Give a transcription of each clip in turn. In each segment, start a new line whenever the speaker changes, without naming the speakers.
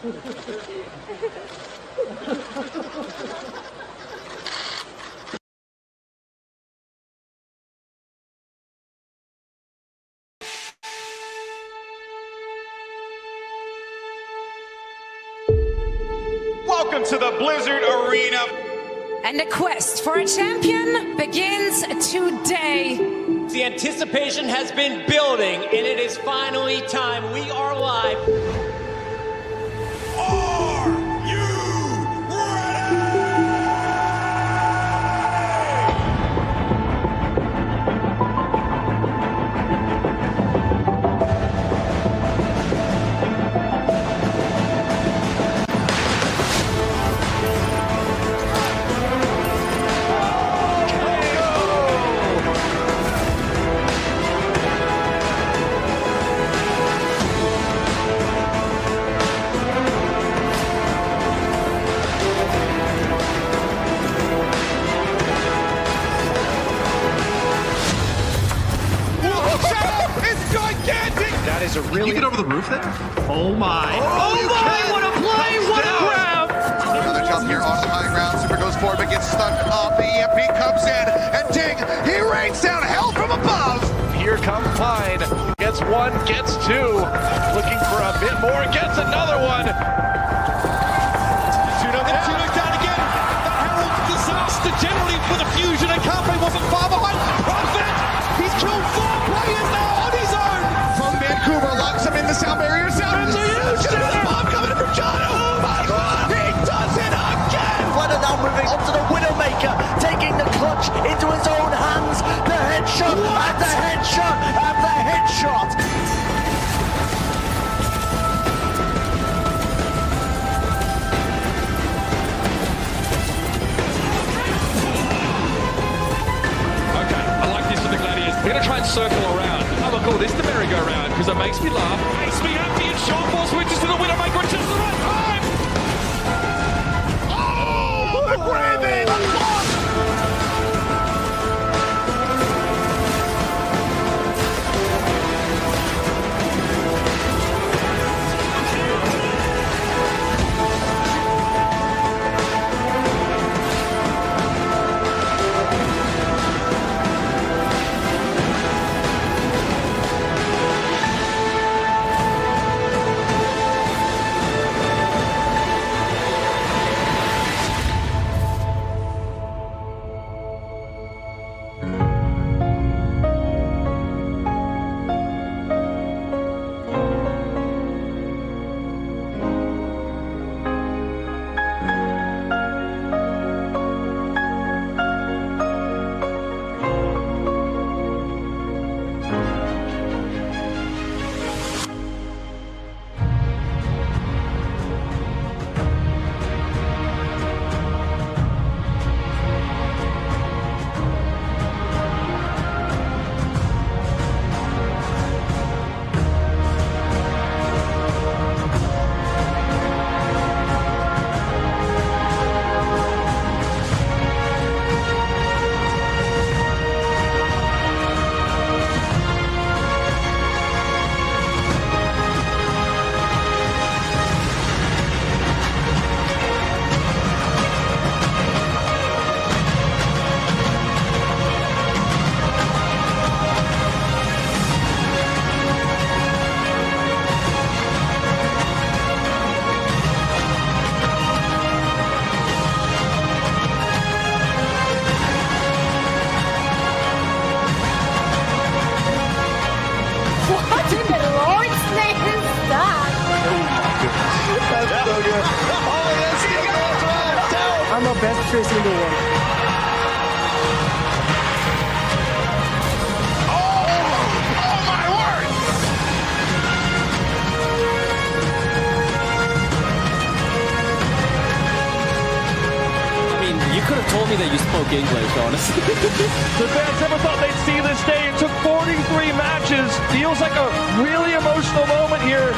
Welcome to the Blizzard Arena.
And the quest for a champion begins today.
The anticipation has been building, and it is finally time. We are live.
Are you ready?
That is a really...
Can you get over the roof there?
Oh my.
Oh my, what a play, what a grab!
Another jump here on the high ground. Super goes forward, but gets stuck up. The EMP comes in, and ding, he rains down hell from above.
Here comes Pine. Gets one, gets two. Looking for a bit more, gets another one.
Tuno's down again. That heralds disaster generally for the Fusion, and Carpe wasn't far behind. Prophet, he's killed 4 players now on his own.
From Vancouver, locks him in the sound barrier. Sound the bomb coming in from John. Oh my God, he does it again.
Flutter now moving onto the Widowmaker, taking the clutch into his own hands. The headshot, and the headshot, and the headshot.
Okay, I like this for the Gladiators. We're going to try and circle around. I'm going to call this the merry-go-round because it makes me laugh. Makes me happy, and Sean Paul switches to the Widowmaker at just the right time.
Oh, the Gravy, the block.
I'm the best fish in the world.
Oh my word!
I mean, you could have told me that you spoke English, honestly.
The fans never thought they'd see this day. It took 43 matches. Feels like a really emotional moment here.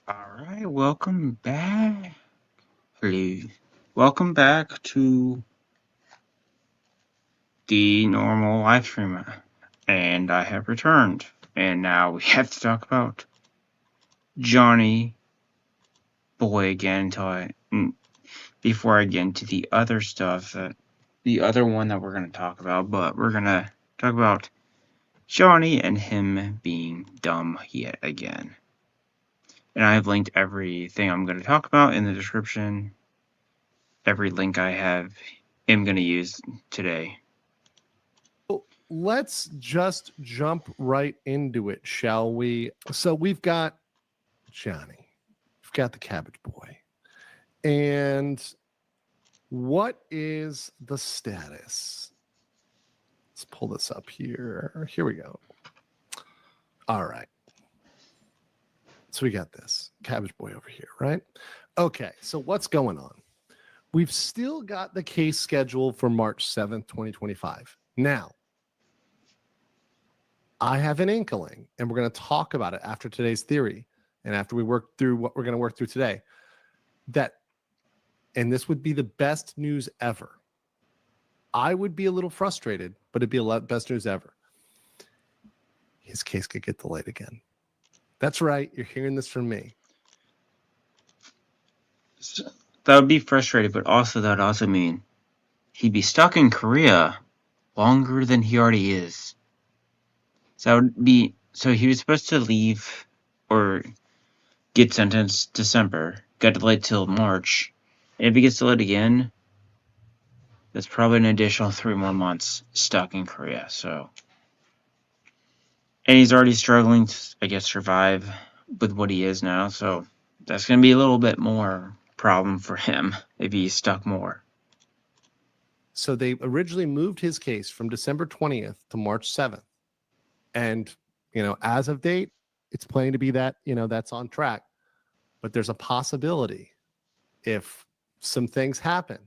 All right, welcome back. Hello. Welcome back to the normal live stream. And I have returned. And now we have to talk about Johnny Boy again before I get into the other stuff, the other one that we're going to talk about. But we're going to talk about Johnny and him being dumb yet again. And I have linked everything I'm going to talk about in the description. Every link I am going to use today.
Let's just jump right into it, shall we? So we've got Johnny. We've got the Cabbage Boy. And what is the status? Let's pull this up here. Here we go. All right. So we got this Cabbage Boy over here, right? Okay, so what's going on? We've still got the case scheduled for March 7th, 2025. Now, I have an inkling, and we're going to talk about it after today's theory and after we work through what we're going to work through today, and this would be the best news ever. I would be a little frustrated, but it'd be the best news ever. His case could get delayed again. That's right. You're hearing this from me.
So that would be frustrating, but also that would also mean he'd be stuck in Korea longer than he already is. So he was supposed to leave or get sentenced December, got delayed till March. And if he gets delayed again, that's probably an additional 3 more months stuck in Korea. So, and he's already struggling to, I guess, survive with what he is now. So that's going to be a little bit more problem for him if he's stuck more.
So they originally moved his case from December 20th to March 7th. And, as of date, it's planning to be that, that's on track. But there's a possibility, if some things happen,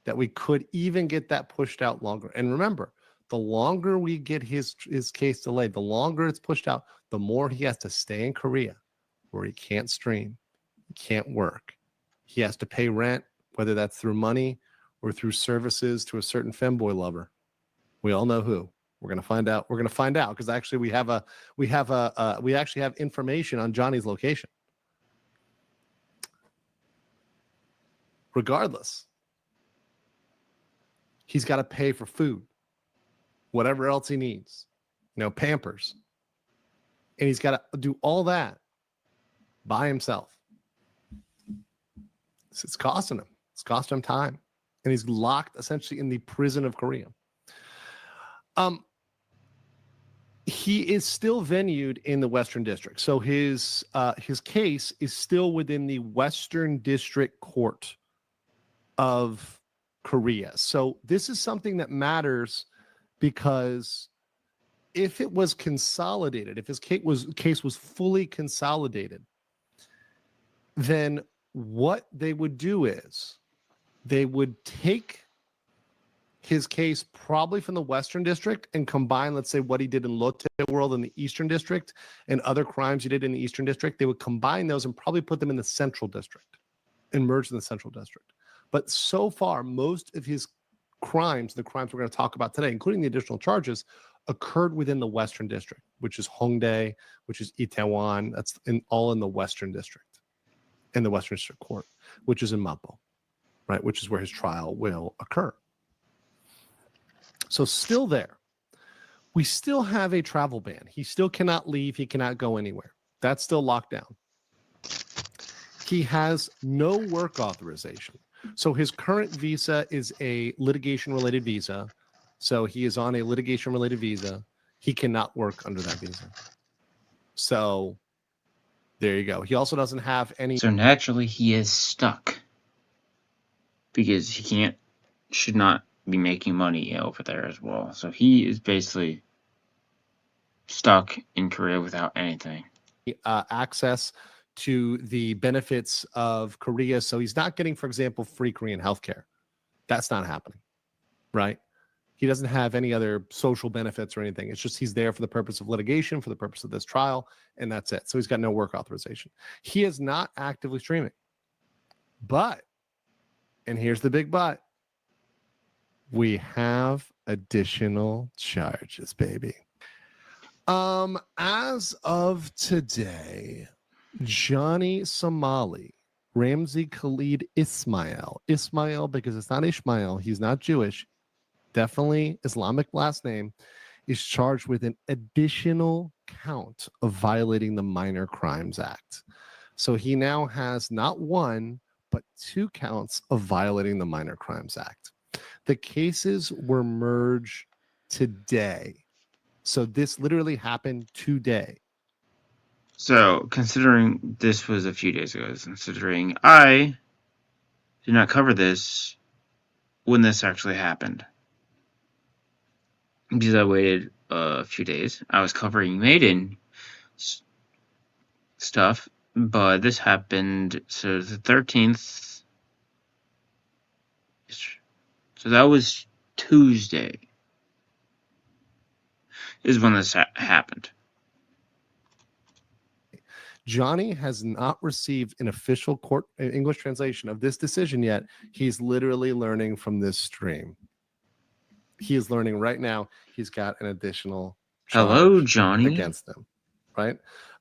that we could even get that pushed out longer. And remember, the longer we get his case delayed, the longer it's pushed out, the more he has to stay in Korea, where he can't stream, he can't work. He has to pay rent, whether that's through money or through services to a certain femboy lover. We all know who. We're going to find out. We're going to find out because actually we actually have information on Johnny's location. Regardless, he's got to pay for food, whatever else he needs, Pampers. And he's got to do all that by himself. It's costing him. It's costing him time. And he's locked essentially in the prison of Korea. He is still venued in the Western District. So his case is still within the Western District Court of Korea. So this is something that matters because if it was consolidated, if his case was fully consolidated, then what they would do is they would take his case probably from the Western District and combine, let's say, what he did in Lotte World in the Eastern District and other crimes he did in the Eastern District. They would combine those and probably put them in the Central District and merge in the Central District. But so far, most of his crimes, the crimes we're going to talk about today, including the additional charges, occurred within the Western District, which is Hongdae, which is Itaewon. That's all in the Western District, in the Western District Court, which is in Mapo, right, which is where his trial will occur. So still there. We still have a travel ban. He still cannot leave. He cannot go anywhere. That's still locked down. He has no work authorization. So his current visa is a litigation-related visa. So he is on a litigation-related visa. He cannot work under that visa. So there you go. He also doesn't have any...
So naturally, he is stuck. Because he should not be making money over there as well. So he is basically stuck in Korea without anything.
Access to the benefits of Korea. So he's not getting, for example, free Korean healthcare. That's not happening, right? He doesn't have any other social benefits or anything. It's just he's there for the purpose of litigation, for the purpose of this trial, and that's it. So he's got no work authorization. He is not actively streaming. But, and here's the big but, we have additional charges, baby. As of today, Johnny Somali, Ramzi Khalid Ismail because it's not Ishmael, he's not Jewish, definitely Islamic last name, is charged with an additional count of violating the Minor Crimes Act. So he now has not one, but 2 counts of violating the Minor Crimes Act. The cases were merged today. So this literally happened today.
So, considering this was a few days ago, considering I did not cover this when this actually happened, because I waited a few days. I was covering MADEIn stuff, but this happened, so the 13th, so that was Tuesday, is when this happened.
Johnny has not received an official court English translation of this decision yet. He's literally learning from this stream. He is learning right now. He's got an additional
Hello, Johnny,
against them, right?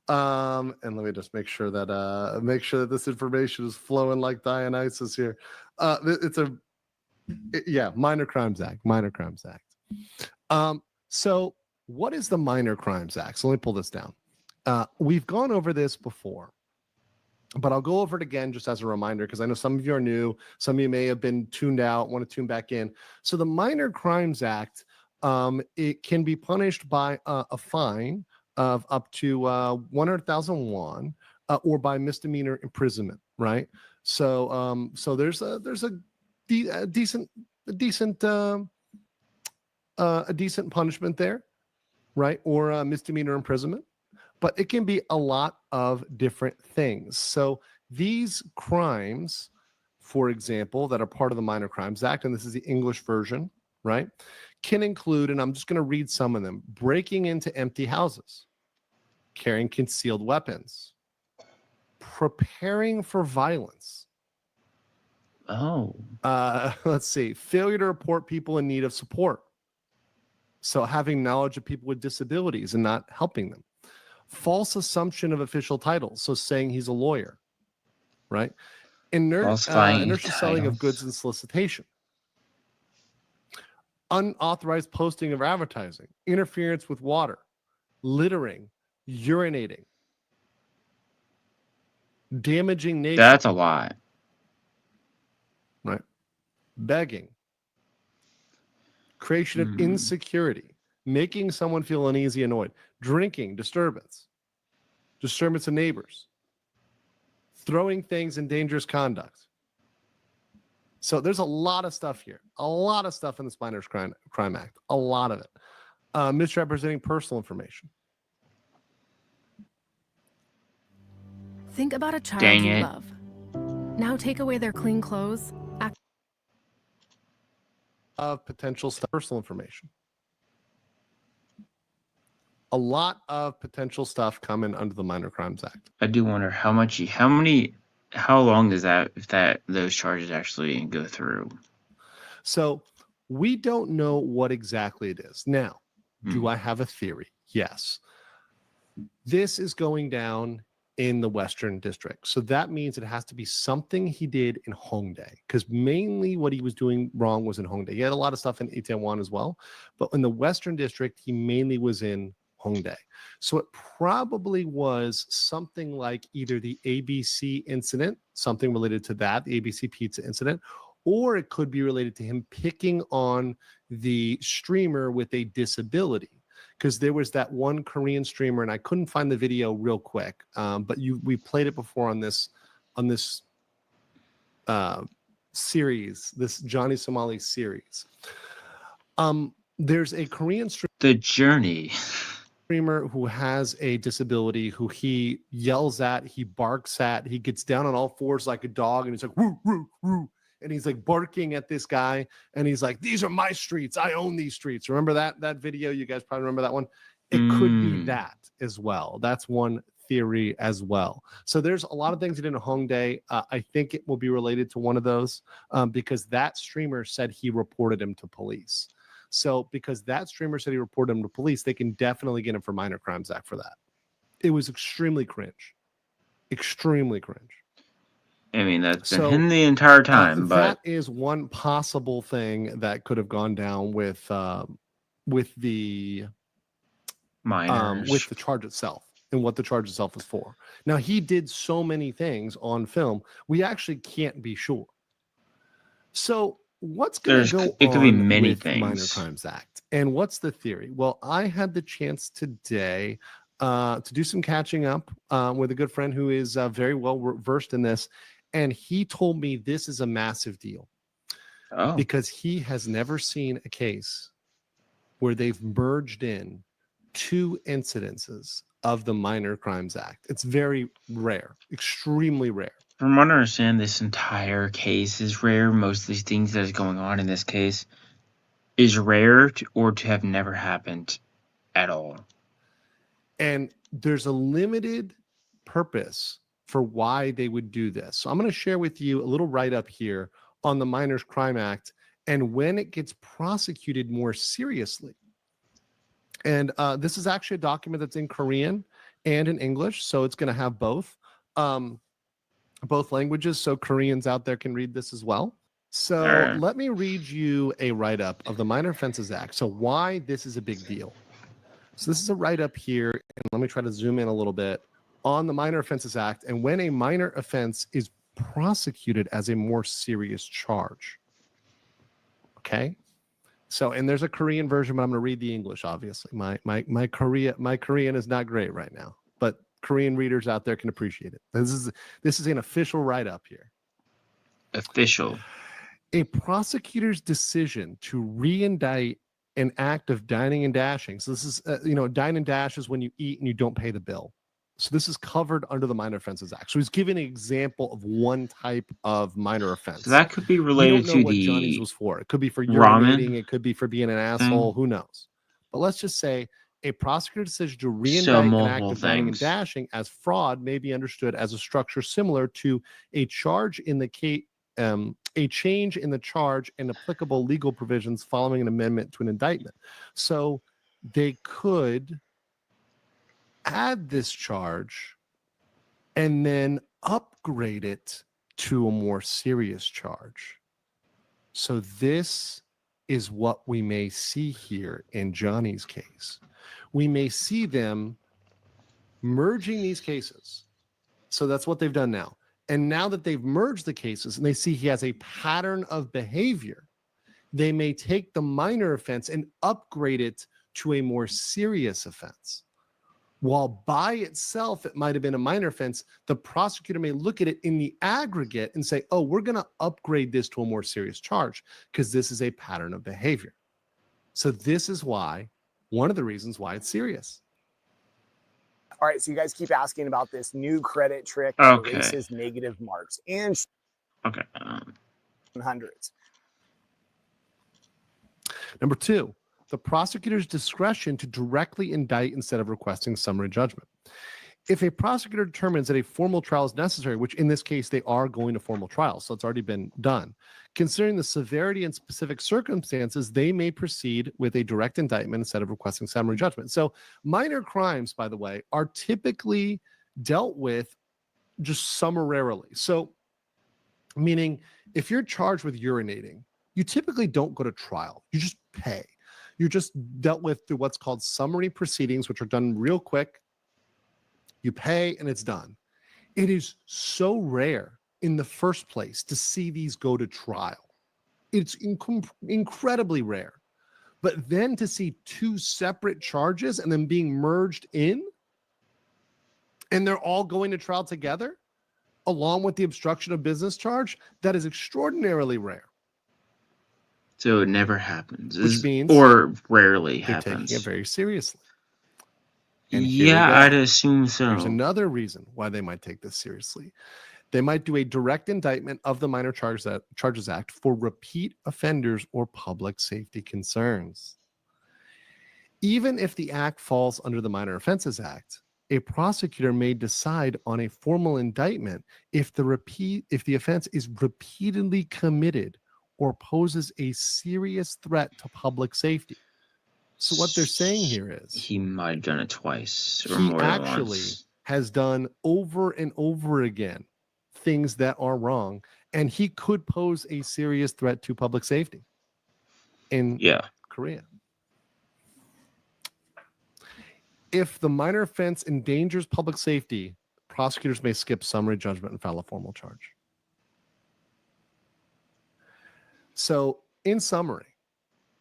And let me just make sure that this information is flowing like Dionysus here. Minor Crimes Act. So what is the Minor Crimes Act? So let me pull this down. We've gone over this before, but I'll go over it again just as a reminder, because I know some of you are new. Some of you may have been tuned out, want to tune back in. So the Minor Crimes Act, it can be punished by a fine of up to 100,000 won, or by misdemeanor imprisonment, right? So there's a decent punishment there, right? Or misdemeanor imprisonment. But it can be a lot of different things. So these crimes, for example, that are part of the Minor Crimes Act, and this is the English version, right, can include, and I'm just going to read some of them: breaking into empty houses, carrying concealed weapons, preparing for violence. Let's see, failure to report people in need of support. So having knowledge of people with disabilities and not helping them. False assumption of official titles, so saying he's a lawyer, right? Inertial selling of goods and solicitation. Unauthorized posting of advertising, interference with water, littering, urinating, damaging nature.
That's a lot.
Right? Begging. Creation of insecurity. Making someone feel uneasy, annoyed. Drinking, disturbance of neighbors, throwing things in dangerous conduct. So there's a lot of stuff here, a lot of stuff in this Minor Crime Act, a lot of it. Misrepresenting personal information.
Think about a child you love. Now take away their clean clothes.
Of potential personal information. A lot of potential stuff coming under the Minor Crimes Act.
I do wonder how long does that, if those charges actually go through?
So we don't know what exactly it is. Now, do I have a theory? Yes. This is going down in the Western District. So that means it has to be something he did in Hongdae, because mainly what he was doing wrong was in Hongdae. He had a lot of stuff in Itaewon as well, but in the Western District, he mainly was in Hongdae. So it probably was something like either the ABC incident, something related to that, the ABC pizza incident, or it could be related to him picking on the streamer with a disability. Because there was that one Korean streamer, and I couldn't find the video real quick, but we played it before on this series, this Johnny Somali series. There's a Korean streamer,
The Journey,
who has a disability, who he yells at, he barks at, he gets down on all fours like a dog, and he's like, woo, woo, woo. and he's like barking at this guy, and he's like, "These are my streets. I own these streets." Remember that video? You guys probably remember that one. It could be that as well. That's one theory as well. So there's a lot of things in Hongdae. I think it will be related to one of those because that streamer said he reported him to police. So because that streamer said he reported him to police, they can definitely get him for Minor Crimes Act for that. It was extremely cringe. Extremely cringe.
I mean, that's been him the entire time, but
that is one possible thing that could have gone down with the
minors,
with the charge itself and what the charge itself is for. Now, he did so many things on film, we actually can't be sure. So what's going to go on?
It could be many
with
things.
Minor Crimes Act, and what's the theory? Well, I had the chance today to do some catching up with a good friend who is very well versed in this, and he told me this is a massive deal because he has never seen a case where they've merged in 2 incidences of the Minor Crimes Act. It's very rare, extremely rare.
From what I understand, this entire case is rare. Most of these things that is going on in this case is rare or to have never happened at all.
And there's a limited purpose for why they would do this. So I'm going to share with you a little write-up here on the Minors Crime Act and when it gets prosecuted more seriously. And this is actually a document that's in Korean and in English, so it's going to have both languages, so Koreans out there can read this as well. So let me read you a write-up of the Minor Offenses Act. So why this is a big deal. So this is a write-up here, and let me try to zoom in a little bit on the Minor Offenses Act and when a minor offense is prosecuted as a more serious charge. Okay? So, and there's a Korean version, but I'm going to read the English, obviously. My Korean is not great right now, but Korean readers out there can appreciate it. This is an official write-up here.
Official.
A prosecutor's decision to re-indict an act of dining and dashing. So this is, dine and dash is when you eat and you don't pay the bill. So this is covered under the Minor Offenses Act. So he's giving an example of one type of minor offense.
So that could be related to
what
the
Johnny's was for. It could be for
ramen
urinating. It could be for being an asshole. Who knows? But let's just say a prosecutor's decision to re-indict an act of dining and dashing as fraud may be understood as a structure similar to a charge in the case. A change in the charge and applicable legal provisions following an amendment to an indictment. So they could add this charge and then upgrade it to a more serious charge. So this is what we may see here in Johnny's case. We may see them merging these cases. So that's what they've done now. And now that they've merged the cases and they see he has a pattern of behavior, they may take the minor offense and upgrade it to a more serious offense. While by itself, it might have been a minor offense, the prosecutor may look at it in the aggregate and say, oh, we're going to upgrade this to a more serious charge because this is a pattern of behavior. So this is why, one of the reasons why it's serious.
All right, so you guys keep asking about this new credit trick that erases negative marks and hundreds.
Number 2, the prosecutor's discretion to directly indict instead of requesting summary judgment. If a prosecutor determines that a formal trial is necessary, which in this case they are going to formal trial, so it's already been done, considering the severity and specific circumstances, they may proceed with a direct indictment instead of requesting summary judgment. So minor crimes, by the way, are typically dealt with just summarily. So meaning if you're charged with urinating, you typically don't go to trial. You just pay. You're just dealt with through what's called summary proceedings, which are done real quick. You pay and it's done. It is so rare in the first place to see these go to trial. It's incredibly rare. But then to see 2 separate charges and then being merged in, and they're all going to trial together, along with the obstruction of business charge, that is extraordinarily rare.
So it never happens.
Which means
or rarely
they're
happens.
taking it very seriously.
Yeah, I'd assume so.
There's another reason why they might take this seriously. They might do a direct indictment of the Minor Charges Act for repeat offenders or public safety concerns. Even if the act falls under the Minor Offenses Act, a prosecutor may decide on a formal indictment if the offense is repeatedly committed or poses a serious threat to public safety. So what they're saying here is
he might have done it twice or
he
more than
actually
once.
has done over and over again things that are wrong, and he could pose a serious threat to public safety in Korea. If the minor offense endangers public safety, prosecutors may skip summary judgment and file a formal charge. So, in summary,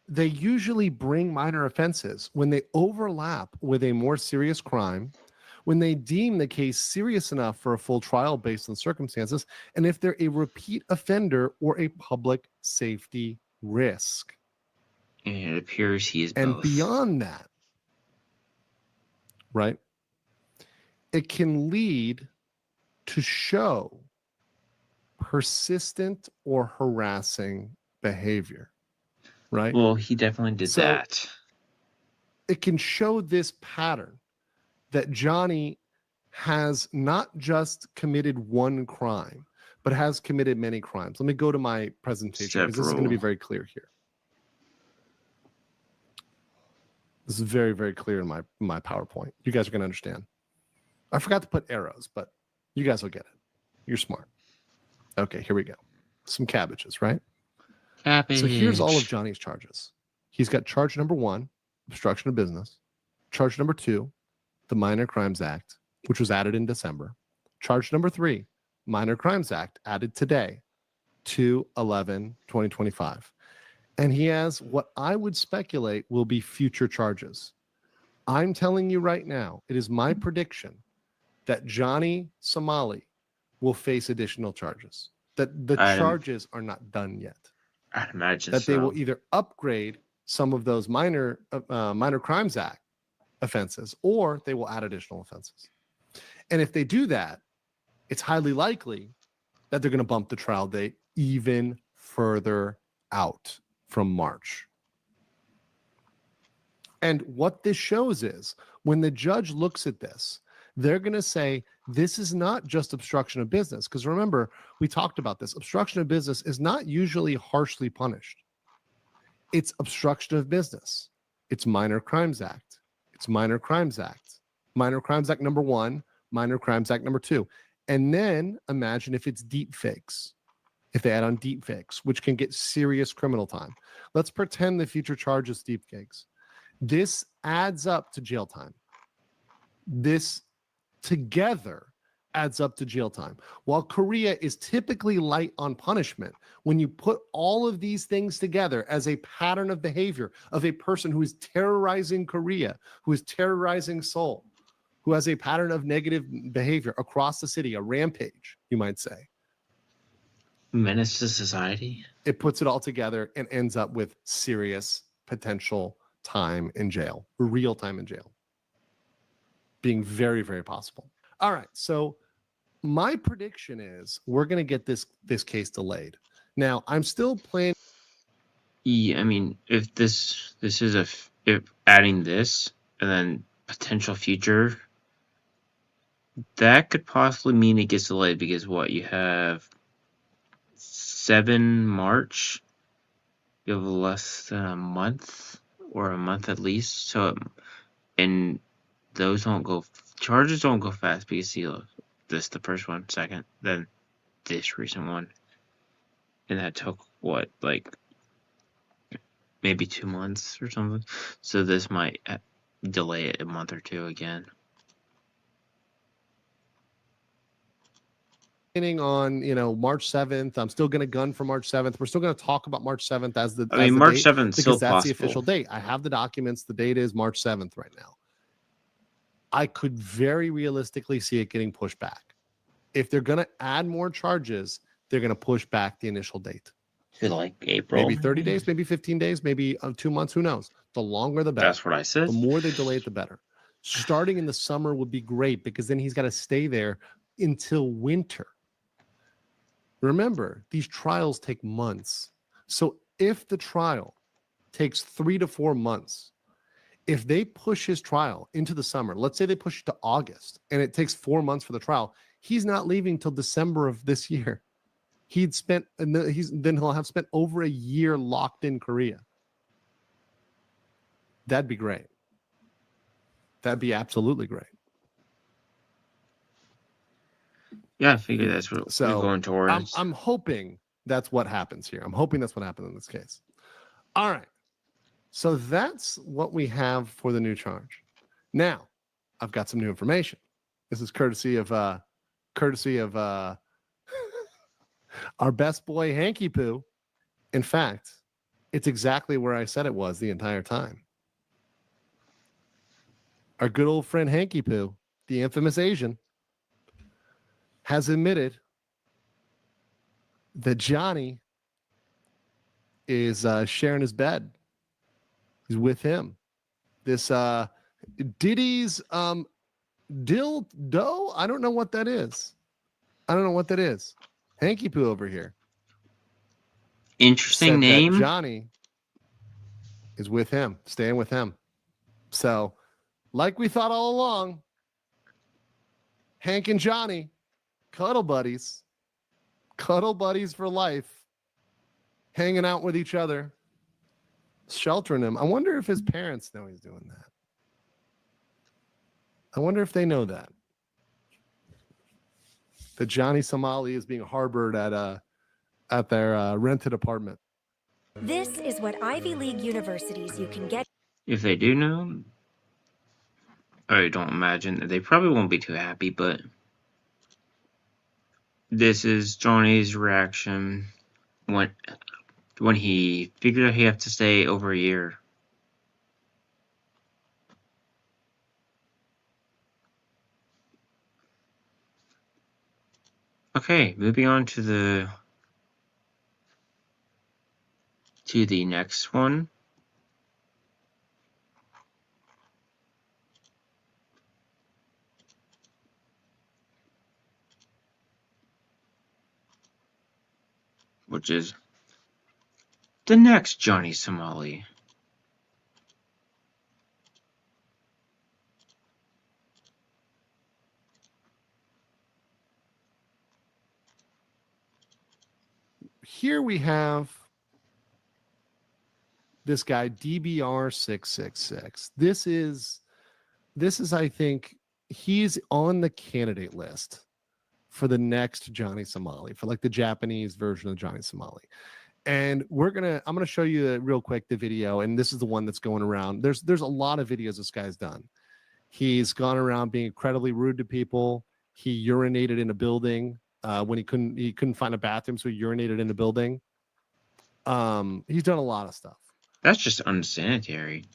they usually bring minor offenses when they overlap with a more serious crime, when they deem the case serious enough for a full trial based on circumstances, and if they're a repeat offender or a public safety risk.
And it appears he is
and
both.
Beyond that, right, it can lead to show persistent or harassing behavior, right?
Well, he definitely did that.
It can show this pattern that Johnny has not just committed one crime, but has committed many crimes. Let me go to my presentation because this is going to be very clear here. This is very, very clear in my PowerPoint. You guys are going to understand. I forgot to put arrows, but you guys will get it. You're smart. Okay, here we go. Some cabbages, right?
Cabbage.
So here's all of Johnny's charges. He's got charge number 1, obstruction of business. Charge number 2, the Minor Crimes Act, which was added in December. Charge number 3, Minor Crimes Act, added today, 2/11/2025. And he has what I would speculate will be future charges. I'm telling you right now, it is my prediction that Johnny Somali will face additional charges. That the charges are not done yet.
I'd imagine
that they will either upgrade some of those Minor Crimes Act offenses, or they will add additional offenses. And if they do that, it's highly likely that they're going to bump the trial date even further out from March. And what this shows is when the judge looks at this, they're going to say, this is not just obstruction of business. Because remember, we talked about this. Obstruction of business is not usually harshly punished. It's obstruction of business. It's Minor Crimes Act. It's Minor Crimes Act. Minor Crimes Act number 1, Minor Crimes Act number 2. And then imagine if it's deep fakes. If they add on deep fakes, which can get serious criminal time. Let's pretend the future charge is deep fakes. This adds up to jail time. This together adds up to jail time. While Korea is typically light on punishment, when you put all of these things together as a pattern of behavior of a person who is terrorizing Korea, who is terrorizing Seoul, who has a pattern of negative behavior across the city, a rampage, you might say.
Menace to society.
It puts it all together and ends up with serious potential time in jail, real time in jail. Being very, very possible. All right. So my prediction is we're going to get this case delayed. Now, I'm still planning.
Yeah, I mean, if this is if adding this and then potential future, that could possibly mean it gets delayed because what you have 7 March, you have less than a month or a month at least. So, and those charges don't go fast because you know, this the first one, second, then this recent one, and that took what, like maybe 2 months or something. So this might delay it a month or two again.
On March 7th. I'm still going to gun for March 7th. We're still going to talk about March 7th as the
March 7th
because
still
that's
possible.
The official date. I have the documents. The date is March 7th right now. I could very realistically see it getting pushed back. If they're going to add more charges, they're going to push back the initial date.
To like April.
Maybe 30 days, maybe 15 days, maybe 2 months. Who knows? The longer, the better.
That's what I said.
The more they delay it, the better. Starting in the summer would be great because then he's got to stay there until winter. Remember, these trials take months. So if the trial takes 3 to 4 months, if they push his trial into the summer, let's say they push it to August and it takes 4 months for the trial, he's not leaving till December of this year. Then he'll have spent over a year locked in Korea. That'd be great. That'd be absolutely great.
Yeah, I figure that's what we're going towards.
I'm hoping that's what happens here. I'm hoping that's what happened in this case. All right. So that's what we have for the new charge. Now, I've got some new information. This is courtesy of our best boy Hanky Poo. In fact, it's exactly where I said it was the entire time. Our good old friend Hanky Poo, the infamous Asian, has admitted that Johnny is sharing his bed. He's with him. This Diddy's dildo. I don't know what that is. Hanky Poo over here.
Interesting name.
Johnny is with him, staying with him. So, like we thought all along, Hank and Johnny, cuddle buddies for life, hanging out with each other, sheltering him. I wonder if his parents know he's doing that. I wonder if they know that Johnny Somali is being harbored at their rented apartment.
This is what Ivy League universities you can get.
If they do know, I don't imagine that they probably won't be too happy, but this is Johnny's reaction when he figured out he had to stay over a year. Okay, moving on to the next one. Which is the next Johnny Somali.
Here we have this guy DBR666. This is I think he's on the candidate list for the next Johnny Somali, for like the Japanese version of Johnny Somali. And I'm gonna show you real quick the video, and this is the one that's going around. There's a lot of videos this guy's done. He's gone around being incredibly rude to people. He urinated in a building when he couldn't find a bathroom, so he urinated in a building. He's done a lot of stuff.
That's just unsanitary.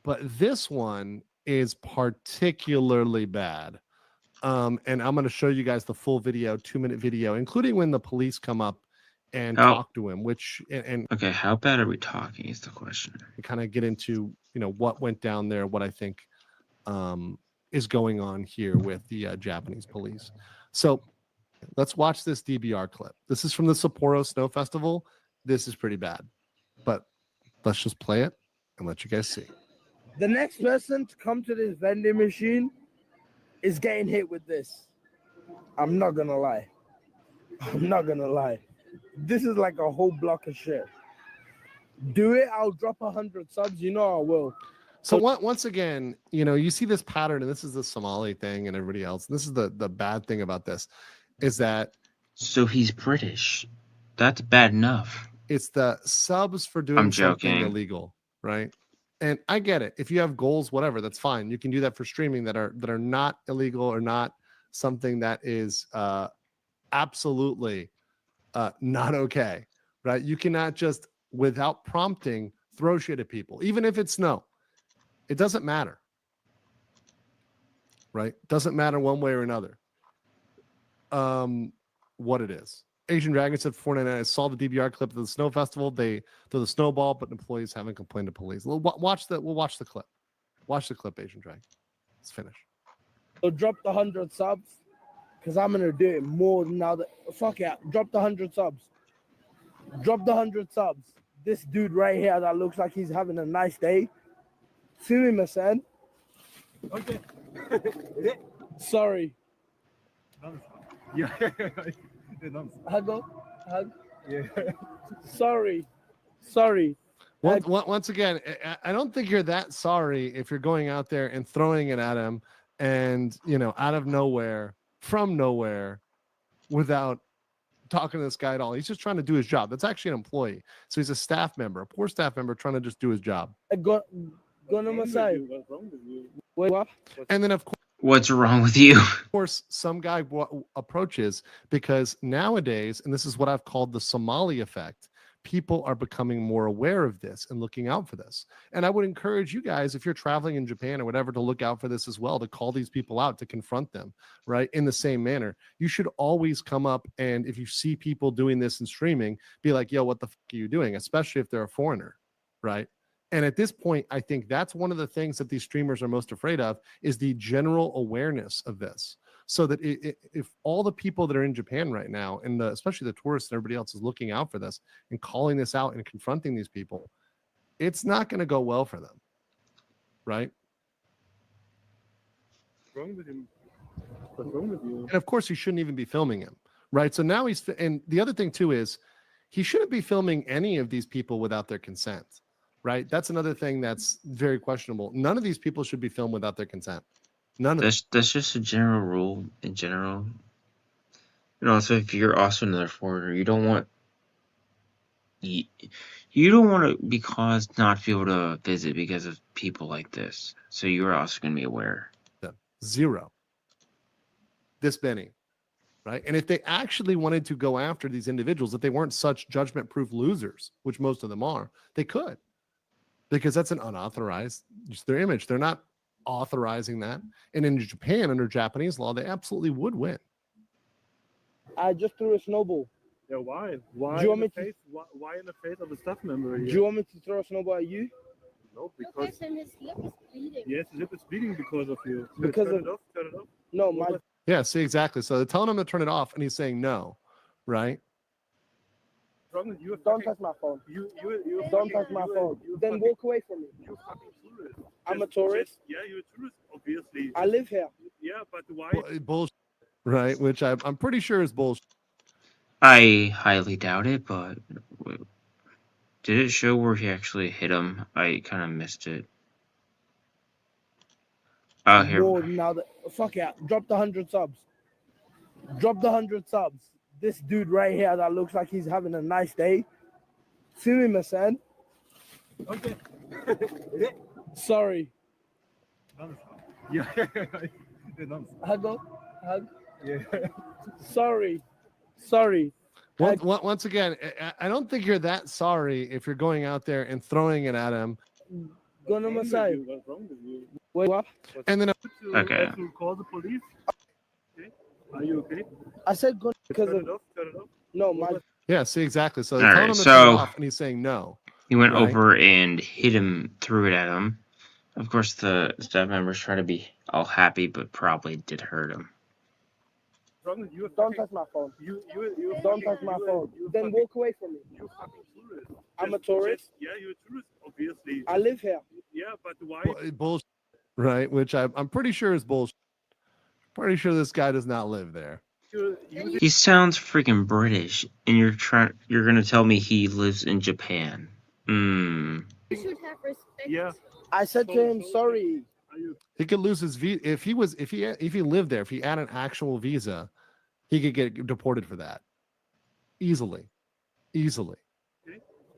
But this one is particularly bad. And I'm going to show you guys the full video, 2-minute video, including when the police come up and talk to him,
okay, how bad are we talking is the question.
And kind of get into, what went down there, what I think is going on here with the Japanese police. So let's watch this DBR clip. This is from the Sapporo Snow Festival. This is pretty bad, but let's just play it and let you guys see.
The next person to come to this vending machine is getting hit with this. I'm not gonna lie. This is like a whole block of shit. Do it, I'll drop 100 subs. I will.
So once again, you see this pattern, and this is the Somali thing and everybody else. And this is the bad thing about this, is that.
So he's British. That's bad enough.
It's the subs for doing something illegal, right? And I get it. If you have goals, whatever, that's fine. You can do that for streaming that are not illegal or not something that is absolutely not okay, right? You cannot just, without prompting, throw shit at people, even if it's snow. It doesn't matter, right? Doesn't matter one way or another. What it is. Asian Dragon said 499. I saw the DBR clip of the snow festival. They throw the snowball, but employees haven't complained to police. We'll watch the clip. Watch the clip, Asian Dragon. Let's finish.
So drop the 100 subs. Because I'm going to do it more now that... Fuck it. Drop the 100 subs. Drop the 100 subs. This dude right here that looks like he's having a nice day. Sue him, son.
Okay.
Sorry.
Yeah.
Hug.
Yeah.
Sorry.
Once again, I don't think you're that sorry if you're going out there and throwing it at him and, out of nowhere, from nowhere, without talking to this guy at all. He's just trying to do his job. That's actually an employee. So he's a staff member, a poor staff member trying to just do his job.
Wait, what?
And then, of course,
what's wrong with you?
Of course, some guy approaches because nowadays, and this is what I've called the Somali effect, people are becoming more aware of this and looking out for this. And I would encourage you guys, if you're traveling in Japan or whatever, to look out for this as well, to call these people out, to confront them, right? In the same manner. You should always come up and if you see people doing this and streaming, be like, yo, what the fuck are you doing? Especially if they're a foreigner, right? And at this point, I think that's one of the things that these streamers are most afraid of is the general awareness of this. So that if all the people that are in Japan right now, and especially the tourists and everybody else is looking out for this and calling this out and confronting these people, it's not going to go well for them, right?
What's wrong with him? What's wrong with you?
And of course, you shouldn't even be filming him, right? So now and the other thing too is he shouldn't be filming any of these people without their consent, right? That's another thing that's very questionable. None of these people should be filmed without their consent. None of
that's just a general rule in general. And also, if you're also another foreigner, you don't want to be caused not to be able to visit because of people like this. So you're also going to be aware.
Zero. This many, right? And if they actually wanted to go after these individuals, if they weren't such judgment-proof losers, which most of them are, they could, because that's an unauthorized. It's their image. They're not authorizing that. And in Japan, under Japanese law, they absolutely would win.
I just threw a snowball.
Yeah, why? Why?
Do you want me
to... Why in the face of a staff member?
Do you want me to throw a snowball at you?
No, because
his lip is bleeding.
Yes, his lip is bleeding because of you.
Because
turn it off. Turn it off.
No, my.
Yeah, see, exactly. So they're telling him to turn it off, and he's saying no, right?
You
don't touch my phone.
You
don't touch my phone. Then walk away from me.
You fucking tourist.
I'm a tourist.
Yeah, you're a tourist, obviously.
I live here.
Yeah, but why?
Bullshit, right? Which I'm pretty sure is bullshit.
I highly doubt it, but did it show where he actually hit him? I kind of missed it. Oh, here.
More now that fuck it. Drop the 100 subs. Drop the 100 subs. This dude right here that looks like he's having a nice day. Sue him, son.
Okay.
Sorry.
Yeah.
Hug.
Yeah.
Sorry.
Once again, I don't think you're that sorry if you're going out there and throwing it at him.
What's
wrong with you?
Wait, what?
And then
okay.
To call the police. Okay. Are you okay?
I said go because
turn it off. Turn it off.
No, my.
Yeah, see, exactly. So
All
they're telling
right,
him to turn it off, and he's saying no.
He went
right?
over and hit him, threw it at him. Of course, the staff members try to be all happy, but probably did hurt him.
Don't touch my phone. You don't touch my phone. Then walk away from me.
You fucking tourist.
I'm a tourist.
Yeah, you're a tourist, obviously.
I live here.
Yeah, but why?
Bullshit, right? Which I'm pretty sure is bullshit. Pretty sure this guy does not live there.
He sounds freaking British, and you're gonna tell me he lives in Japan.
You should have respect.
Yeah.
I said to him, sorry.
He could lose his visa if he lived there. If he had an actual visa, he could get deported for that easily.
Okay.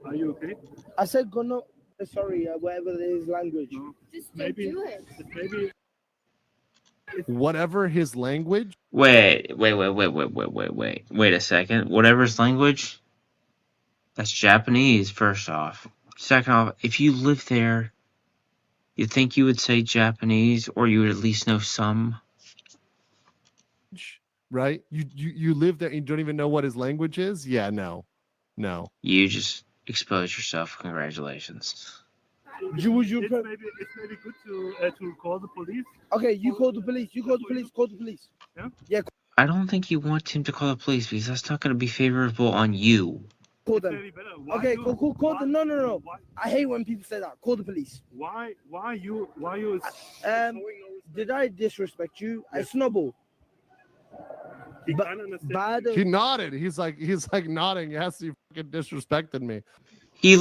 Are you okay?
I said go no. Sorry, whatever his language.
No.
Just
maybe.
do it.
Maybe.
Whatever his language.
Wait a second. Whatever his language? That's Japanese, first off. Second off, if you live there, you think you would say Japanese, or you would at least know some?
Right? You live there and you don't even know what his language is? Yeah, no.
You just exposed yourself. Congratulations.
It's maybe good to call the police.
Okay, you call the police. Call the police.
Yeah?
Yeah.
I don't think you want him to call the police because that's not going to be favorable on you.
Call them. Okay, call them. No. I hate when people say that. Call the police.
Why you
did I disrespect you? I snubble.
He nodded. He's like nodding. Yes, you fucking disrespected me.
He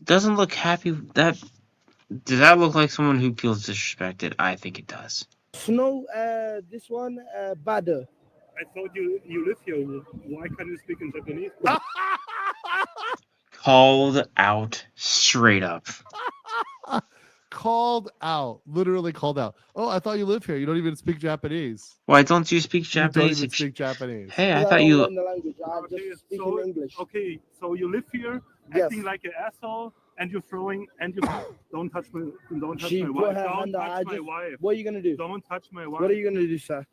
doesn't look happy. Does that look like someone who feels disrespected? I think it does.
Snow, this one, Bada.
I thought you live here. Why can't you speak in Japanese?
Called out straight up.
Called out. Literally called out. Oh, I thought you live here. You don't even speak Japanese.
Why don't you speak Japanese?
You don't even speak Japanese.
Hey, I thought you...
Okay, so you live here, acting like an asshole, and you're throwing, and you don't touch my wife. Don't touch my wife.
What are you gonna do?
Don't touch my wife.
What are you gonna do, sir?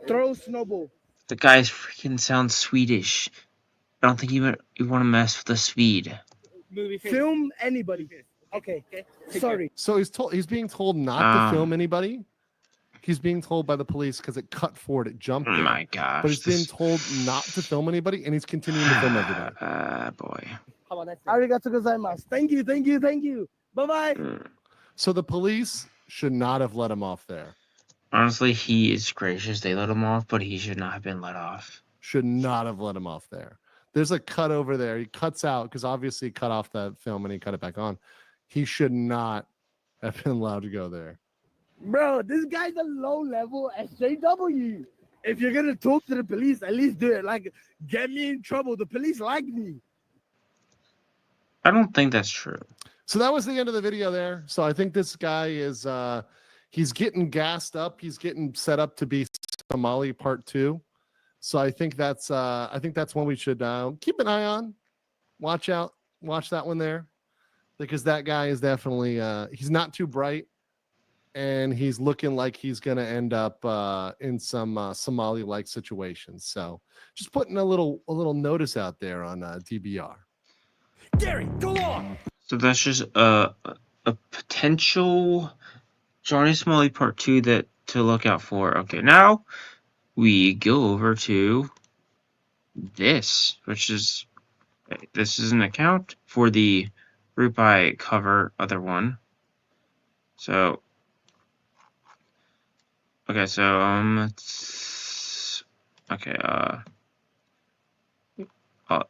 Throw a snowball.
The guys freaking sound Swedish. I don't think you want to mess with the Swede.
Film anybody. Okay. Sorry.
So he's being told not to film anybody. He's being told by the police because it cut forward, it jumped.
Oh my gosh.
But he's being told not to film anybody, and he's continuing to film everybody.
Boy.
How about that? Arigato gozaimasu. Thank you. Bye-bye.
So the police should not have let him off there.
Honestly, he is gracious. They let him off, but he should not have been let off.
Should not have let him off there. There's a cut over there. He cuts out because obviously he cut off that film and he cut it back on. He should not have been allowed to go there.
Bro, this guy's a low-level SJW. If you're going to talk to the police, at least do it. Like, get me in trouble. The police like me.
I don't think that's true.
So that was the end of the video there. So I think this guy is, he's getting gassed up. He's getting set up to be Somali Part 2. So I think that's one we should keep an eye on. Watch that one there. Because that guy is definitely, he's not too bright. And he's looking like he's going to end up in some Somali-like situations. So just putting a little notice out there on DBR.
Gary, go on.
So that's just a potential Johnny Somali Part 2 to look out for. Okay, now we go over to this, which is an account for the Root by Cover other one. So okay, so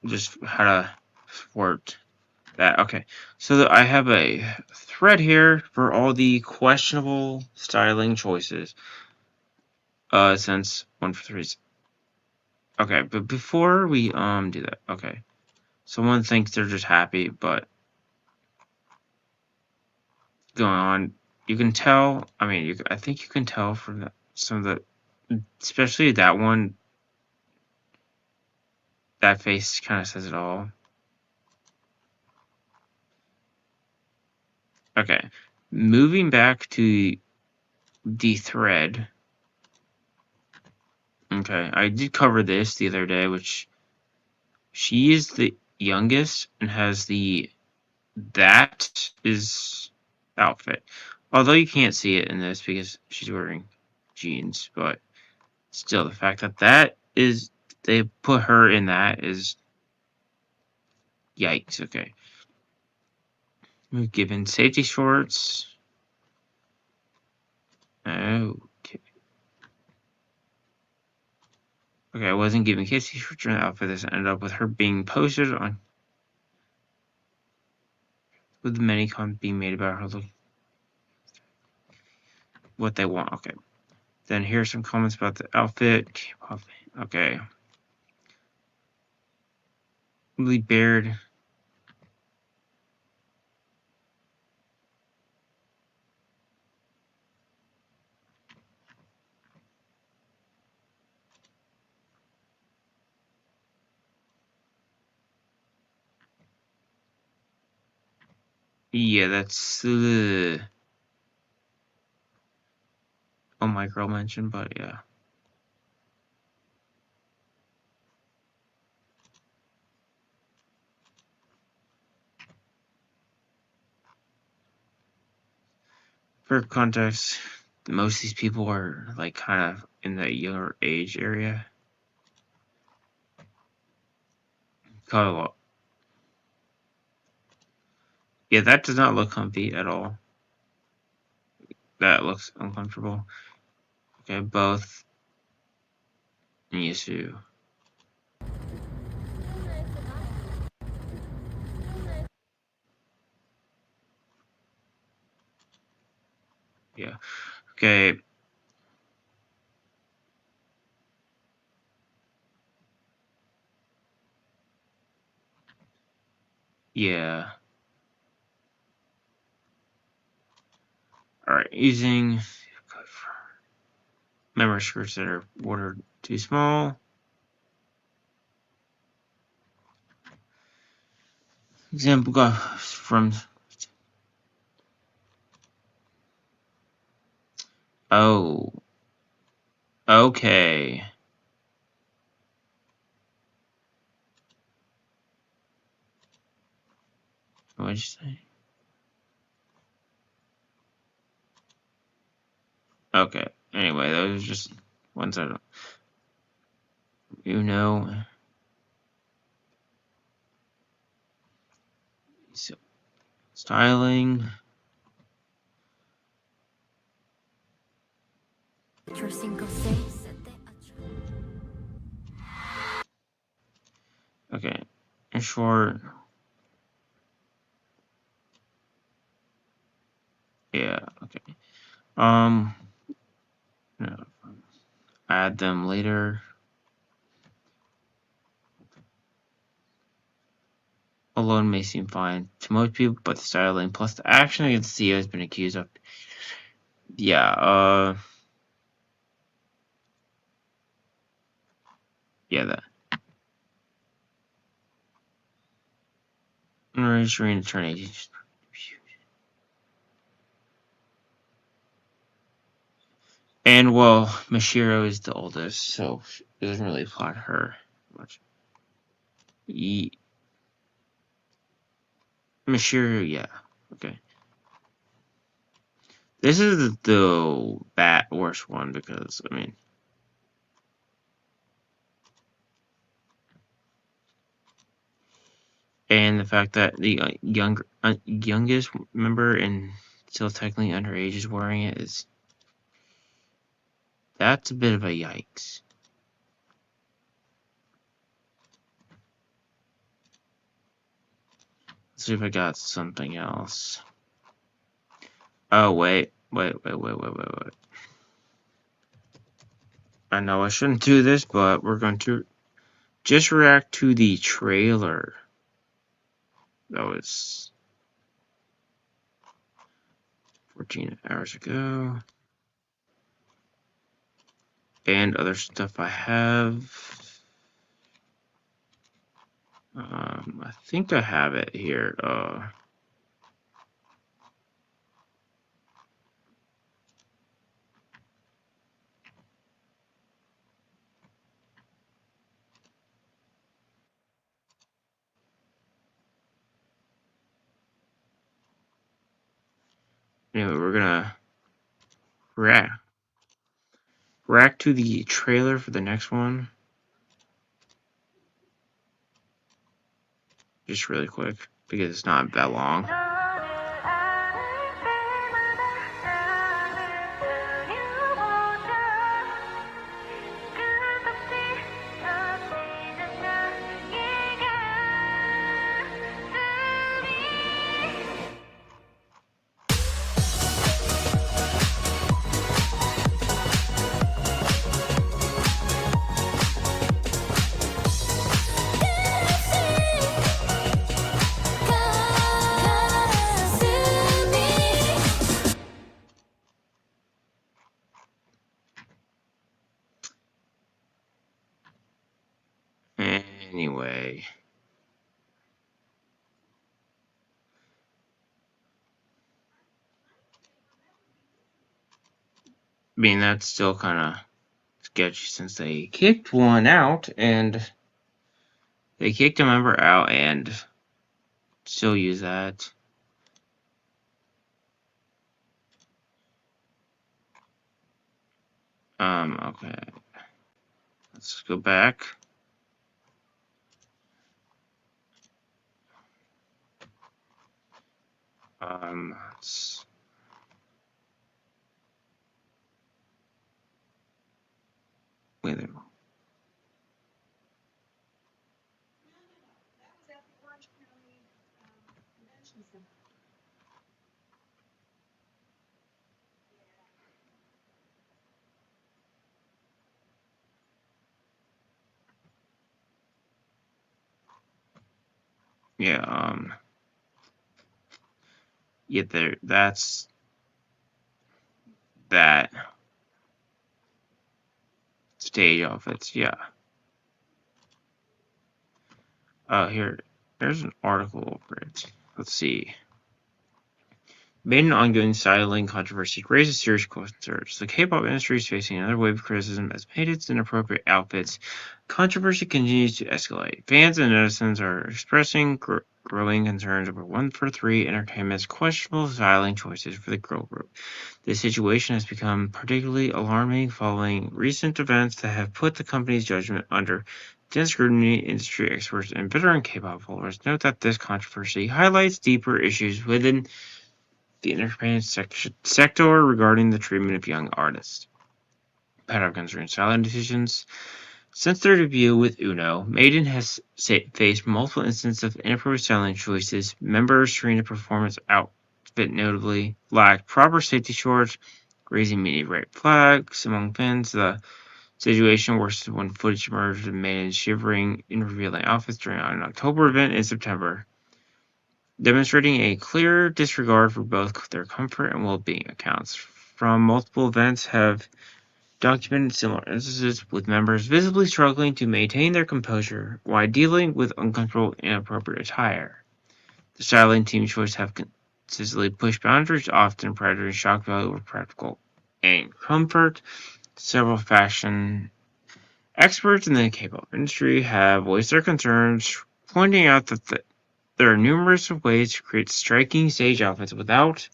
just how to support that. Okay, so I have a thread here for all the questionable styling choices. Since 1 for 3. Okay, but before we do that, okay, someone thinks they're just happy, but going on, you can tell. I mean, I think you can tell from some of the, especially that one. That face kind of says it all. Okay, moving back to the thread. Okay, I did cover this the other day, which she is the youngest and has that is outfit. Although you can't see it in this because she's wearing jeans, but still the fact that is, they put her in that is yikes. Okay. We've given safety shorts. Okay. Okay, I wasn't given safety shorts during the outfit. This ended up with her being posted on, with many comments being made about her look, what they want. Okay. Then here's some comments about the outfit. Okay. Really bared. Yeah, that's a micro mention, but yeah. For context, most of these people are like kind of in the younger age area. Caught a lot. Yeah, that does not look comfy at all. That looks uncomfortable. Okay, both. Yisu. Yeah. Okay. Yeah. Alright, using memory skirts that are ordered too small. Example got from. Oh. Okay. What'd you say? Okay. Anyway, those are just ones I don't. You know. So, styling. Okay. In short. Yeah, okay. No, add them later. Alone may seem fine to most people, but the styling plus the action against the CEO has been accused of. Yeah, yeah, that. Registering attorney. And well, Mashiro is the oldest, so it doesn't really apply to her much. Mashiro, yeah, okay. This is the worst one because I mean, and the fact that the youngest member and still technically underage is wearing it is. That's a bit of a yikes. Let's see if I got something else. Oh, wait. I know I shouldn't do this, but we're going to just react to the trailer. That was 14 hours ago. And other stuff I have. I think I have it here. Anyway, we're gonna react to the trailer for the next one. Just really quick, because it's not that long. Anyway. I mean, that's still kind of sketchy since they kicked one out and they kicked a member out and still use that. Okay. Let's go back. Let's... Wait there. Yeah, yeah, that's that stage outfits, yeah. There's an article over it. Let's see. MADEIn ongoing styling controversy raises serious concerns. The K-pop industry is facing another wave of criticism as its inappropriate outfits. Controversy continues to escalate. Fans and netizens are expressing growing concerns over 143 Entertainment's questionable styling choices for the girl group. This situation has become particularly alarming following recent events that have put the company's judgment under intense scrutiny. Industry experts and veteran K-pop followers note that this controversy highlights deeper issues within the entertainment sector regarding the treatment of young artists. Pattern of concern styling decisions. Since their debut with UNO, MADEIn has faced multiple instances of inappropriate styling choices. Members during the performance outfit notably lacked proper safety shorts, raising many red flags among fans. The situation worsened when footage emerged of MADEIn shivering in revealing outfits during an October event in September, demonstrating a clear disregard for both their comfort and well-being. Accounts from multiple events have documented similar instances, with members visibly struggling to maintain their composure while dealing with uncomfortable and inappropriate attire. The styling team choices have consistently pushed boundaries, often prioritizing shock value over practical and comfort. Several fashion experts in the K-pop industry have voiced their concerns, pointing out that there are numerous ways to create striking stage outfits without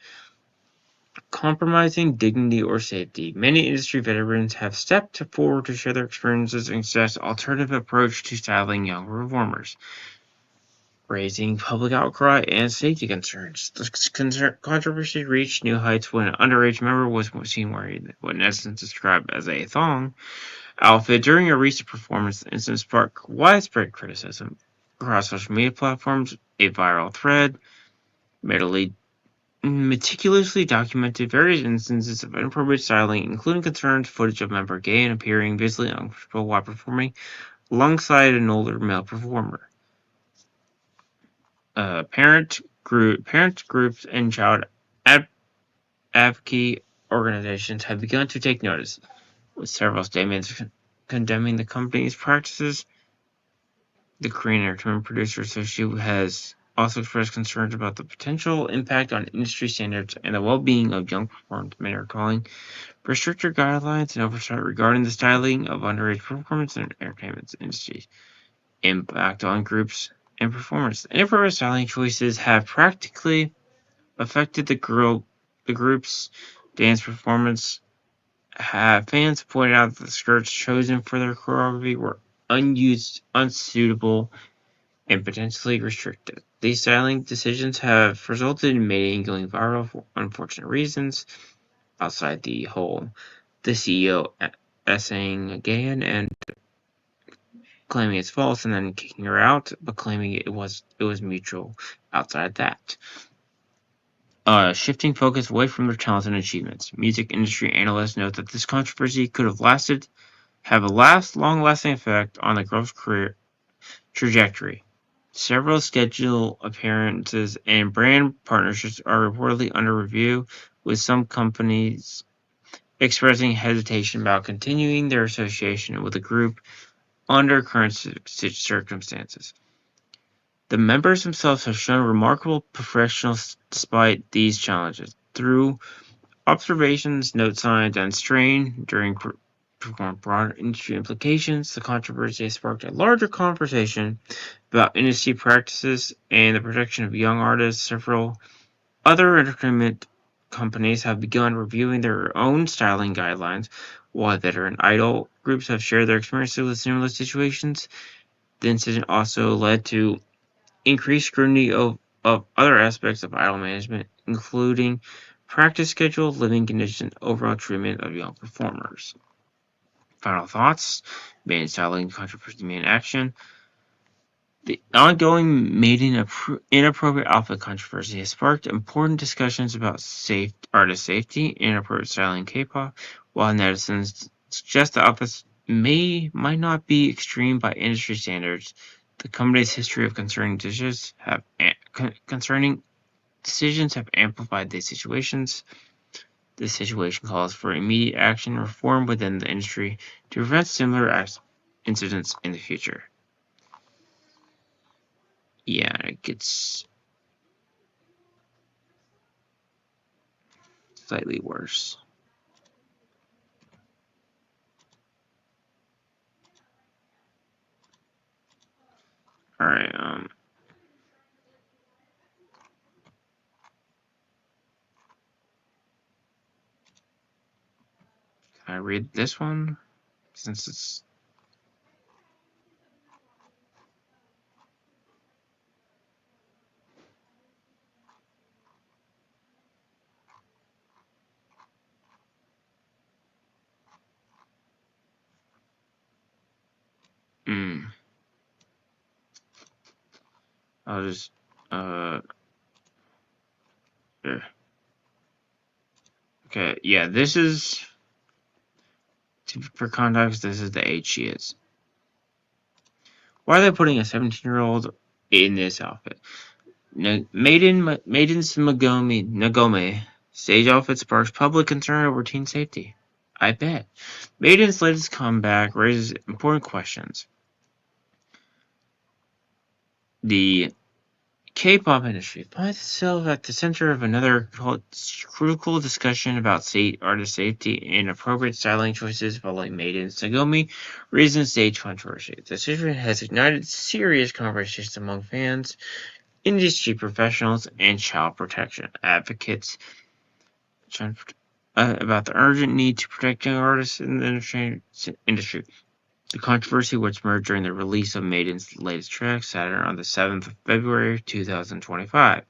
compromising dignity or safety. Many industry veterans have stepped forward to share their experiences and suggest an alternative approach to styling young performers, raising public outcry and safety concerns. The controversy reached new heights when an underage member was seen wearing what in essence described as a thong outfit during a recent performance. The incident sparked widespread criticism across social media platforms. A viral thread meticulously documented various instances of inappropriate styling, including concerns footage of member gay and appearing visibly uncomfortable while performing alongside an older male performer. Parent groups and child advocacy organizations have begun to take notice, with several statements condemning the company's practices. The Korean Entertainment Producer Association has also expressed concerns about the potential impact on industry standards and the well-being of young performers. Many are calling for stricter guidelines and oversight regarding the styling of underage performance in the entertainment industry. Impact on groups and performers. Inappropriate styling choices have practically affected the group's dance performance. Fans pointed out that the skirts chosen for their choreography were unused, unsuitable, and potentially restricted. These styling decisions have resulted in MADEIn going viral for unfortunate reasons. Outside the CEO essaying again and claiming it's false and then kicking her out, but claiming it was mutual. Outside that, shifting focus away from their talents and achievements. Music industry analysts note that this controversy could have a long-lasting effect on the girl's career trajectory. Several scheduled appearances and brand partnerships are reportedly under review, with some companies expressing hesitation about continuing their association with the group under current circumstances. The members themselves have shown remarkable professionalism despite these challenges. Through observations, note signs, and strain during broader industry implications, the controversy has sparked a larger conversation about industry practices and the protection of young artists. Several other entertainment companies have begun reviewing their own styling guidelines, While veteran idol groups have shared their experiences with similar situations, the incident also led to increased scrutiny of other aspects of idol management, including practice schedule, living conditions, overall treatment of young performers. Final thoughts: main styling controversy, main action. The ongoing MADEIn inappropriate outfit controversy has sparked important discussions about artist safety, inappropriate styling K-pop, while netizens suggest the outfits might not be extreme by industry standards. The company's history of concerning decisions have amplified these situations. This situation calls for immediate action and reform within the industry to prevent similar incidents in the future. Yeah, it gets slightly worse. Alright, can I read this one? Since it's I'll just okay, yeah, this is, for context, this is the age she is. Why are they putting a 17-year-old in this outfit? MADEIN's Nagome stage outfit sparks public concern over teen safety. I bet. MADEIN's latest comeback raises important questions. The K-pop industry finds itself at the center of another critical discussion about artist safety and appropriate styling choices following MADEIN's Nagome recent stage controversy. The situation has ignited serious conversations among fans, industry professionals, and child protection advocates about the urgent need to protect young artists in the industry. The controversy, which emerged during the release of MADEIN's latest track, Saturn, on the 7th of February 2025,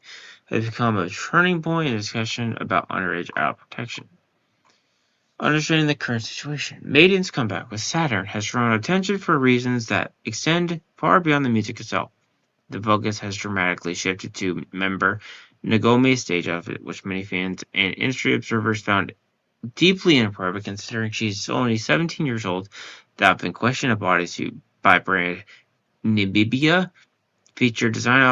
has become a turning point in discussion about underage idol protection. Understanding the current situation, MADEIN's comeback with Saturn has drawn attention for reasons that extend far beyond the music itself. The focus has dramatically shifted to member Nagome's stage outfit, which many fans and industry observers found deeply inappropriate considering she's only 17 years old. The outfit in question, a bodysuit by brand Nibibia, featured design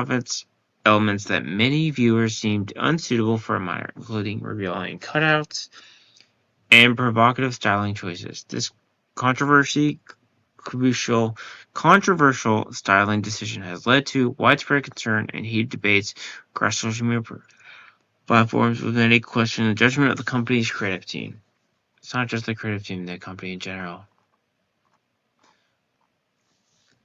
elements that many viewers deemed unsuitable for a minor, including revealing cutouts and provocative styling choices. This controversial styling decision has led to widespread concern and heated debates across social media platforms, with many questioning the judgment of the company's creative team. It's not just the creative team, the company in general.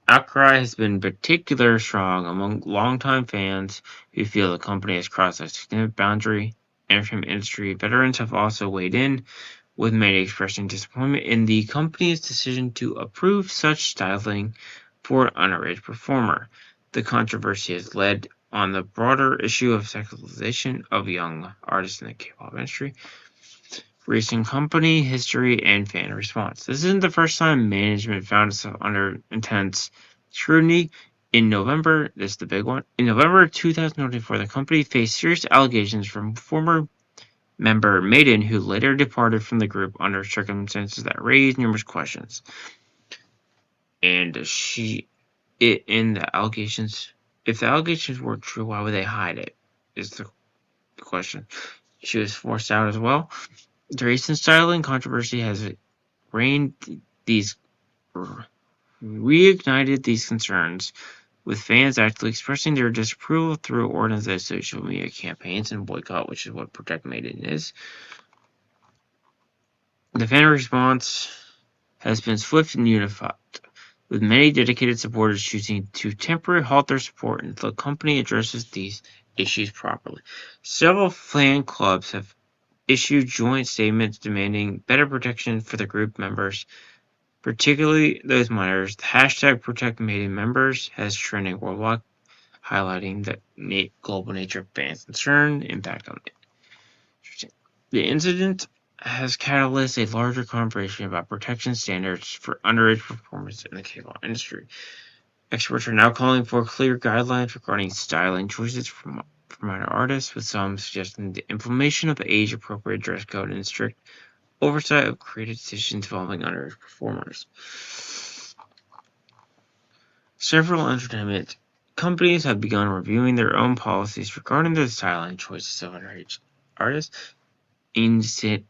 Outcry has been particularly strong among longtime fans who feel the company has crossed a significant boundary. Entertainment industry veterans have also weighed in, with many expressing disappointment in the company's decision to approve such styling for an underage performer. The controversy has led on the broader issue of sexualization of young artists in the K-pop industry, recent company history, and fan response. This isn't the first time management found itself under intense scrutiny. In November, this is the big one. In November 2024, the company faced serious allegations from former member MADEIN, who later departed from the group under circumstances that raised numerous questions. And the allegations, if the allegations were true, why would they hide it? Is the question. She was forced out as well. The recent styling controversy has reignited these concerns, with fans actively expressing their disapproval through organized social media campaigns and boycott, which is what Protect MADEIN is. The fan response has been swift and unified, with many dedicated supporters choosing to temporarily halt their support until the company addresses these issues properly. Several fan clubs have issued joint statements demanding better protection for the group members, particularly those minors. The hashtag Protect MADEIn members has trending worldwide, highlighting the global nature of fans' concern impact on it. The incident has catalyzed a larger conversation about protection standards for underage performers in the K-pop industry. Experts are now calling for clear guidelines regarding styling choices for minor artists, with some suggesting the implementation of age-appropriate dress code and strict oversight of creative decisions involving underage performers. Several entertainment companies have begun reviewing their own policies regarding the styling choices of underage artists, indicating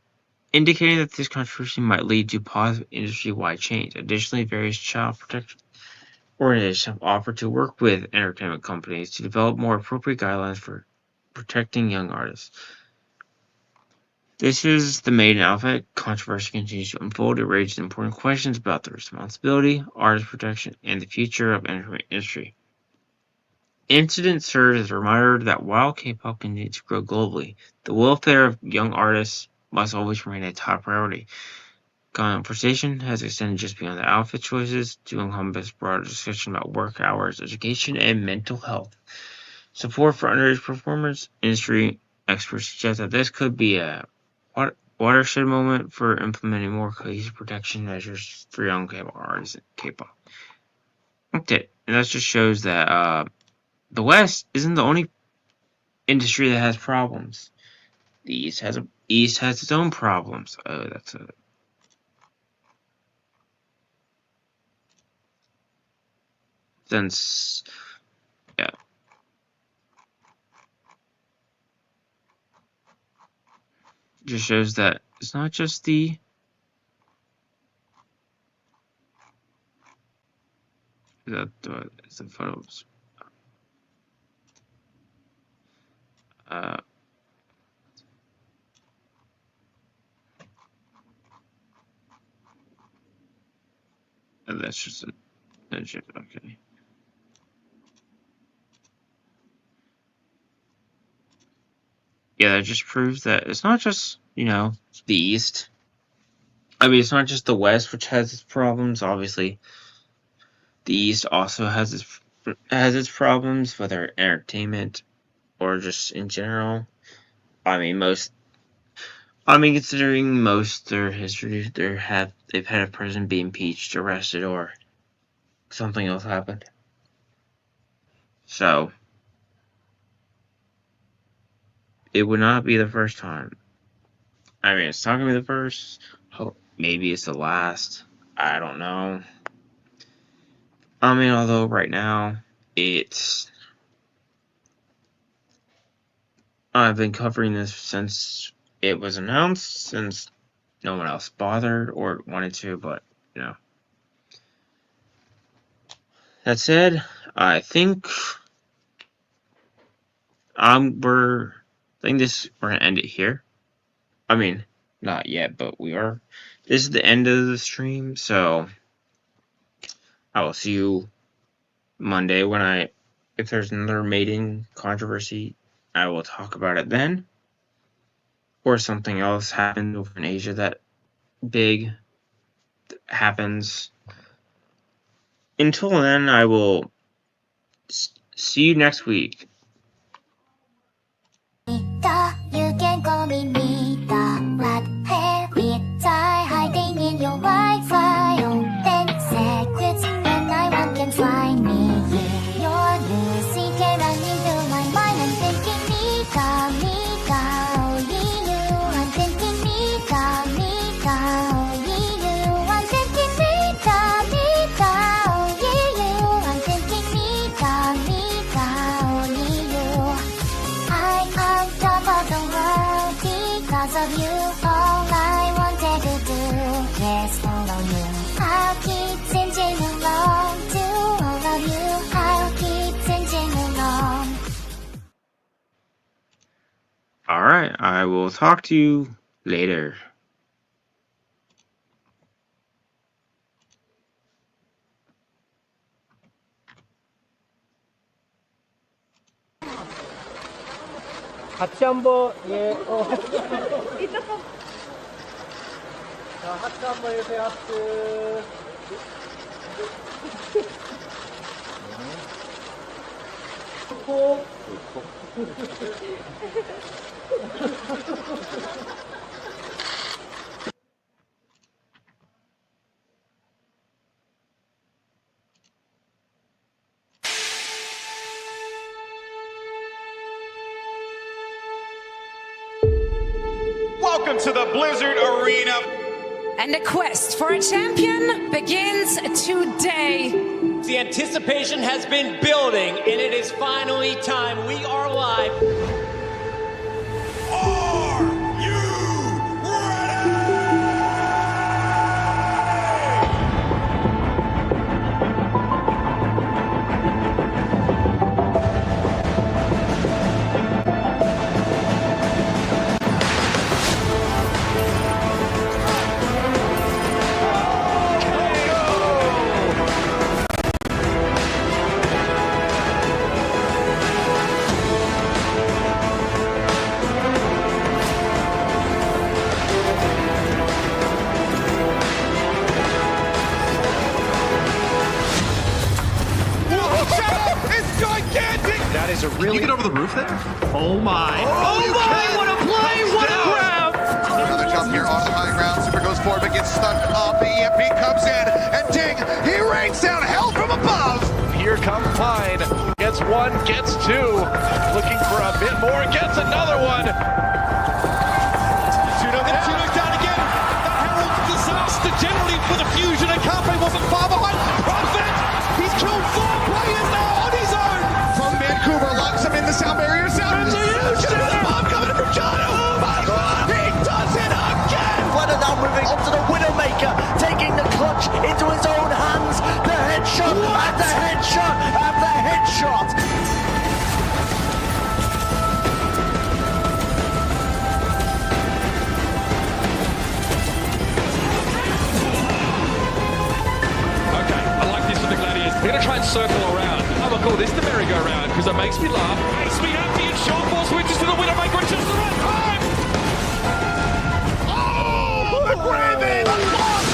that this controversy might lead to positive industry-wide change. Additionally, various child protection organizations have offered to work with entertainment companies to develop more appropriate guidelines for protecting young artists. This is the MADEIn outfit. Controversy continues to unfold. It raises important questions about the responsibility, artist protection, and the future of the entertainment industry. Incident serves as a reminder that while K-pop continues to grow globally, the welfare of young artists must always remain a top priority. Conversation has extended just beyond the outfit choices to encompass broader discussion about work hours, education, and mental health. Support for underage performers. Industry experts suggest that this could be a watershed moment for implementing more cohesive protection measures for young K-pop artists in K-pop. Okay, and that just shows that the West isn't the only industry that has problems. The East has its own problems. Oh, that's a since yeah. Just shows that it's not just the it's the photos. And that's just a okay. Yeah, that just proves that it's not just, the East. I mean, it's not just the West which has its problems. Obviously, the East also has its problems, whether entertainment or just in general. I mean, considering most their history, they've had a person be impeached, arrested, or something else happened. So it would not be the first time. I mean, it's not gonna be the first. Maybe it's the last. I don't know. I mean, although right now I've been covering this since it was announced, since no one else bothered or wanted to, but that said, I think we're gonna end it here. I mean, not yet, but we are. This is the end of the stream, so I will see you Monday if there's another MADEIn controversy, I will talk about it then. Or something else happened over in Asia that big happens. Until then, I will see you next week.
You can call me Mita. Black hair with tie, hiding in your Wi-Fi. Oh, 10 seconds when I want can find me. Yeah, your Lucy can run into my mind. I'm thinking Mita, Mita, oh you. I'm thinking Mita, Mita, oh you. I'm thinking Mita, Mita, oh you. I'm thinking Mita, Mita, oh you. I'm on top of the world because of you. All I wanted to do is follow you. I'll keep singing along to all of you. I'll keep singing along.
Alright, I will talk to you later.
같이 한번 예. 자, 하트 한번 해주세요. 하트. 코.
Welcome to the Blizzard Arena.
And the quest for a champion begins today.
The anticipation has been building, and it is finally time. We are live.
That is a really. Can you get over the roof there? Oh my!
Oh my! What a play! What a grab!
Another jump here on the high ground. Super goes forward, but gets stuck up. The EMP comes in, and ding! He rains down hell from above.
Here comes Pine. Gets one, gets two. Looking for a bit more, gets another one.
Tuno's down again. That heralds disaster generally for the Fusion, and Carpe wasn't far behind. Profit! He's killed 4 players now on his own.
From Vancouver, locks him in the sound barrier. Sound the bomb coming in from Johnny. Oh my God! He does it again.
Flutter now moving onto the Widowmaker, taking the clutch into his own hands. The headshot and the headshot and the headshot.
Okay, I like this for the Gladiators. We're going to try and circle around. I'm going to call this the merry-go-round because it makes me laugh. Makes me happy, and short ball switches to the Widowmaker at just the right time.
Oh, the gravy! The loss!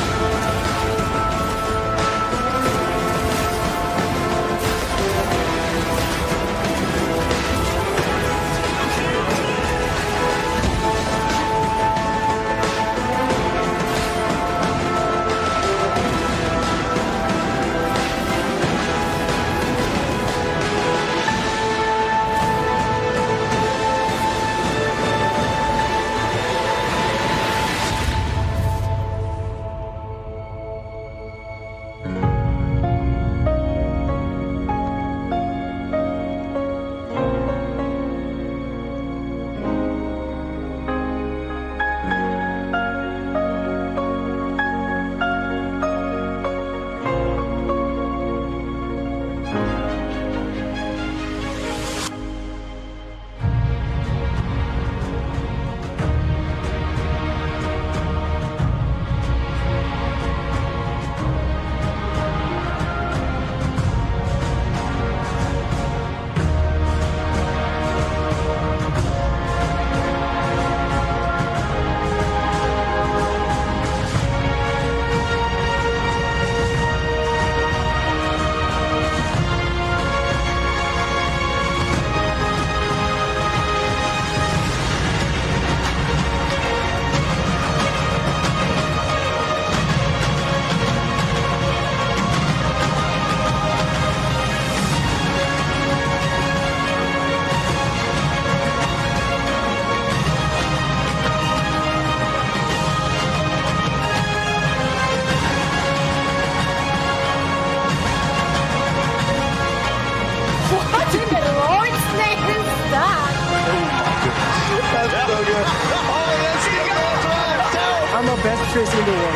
I'm the best Tracy in the world.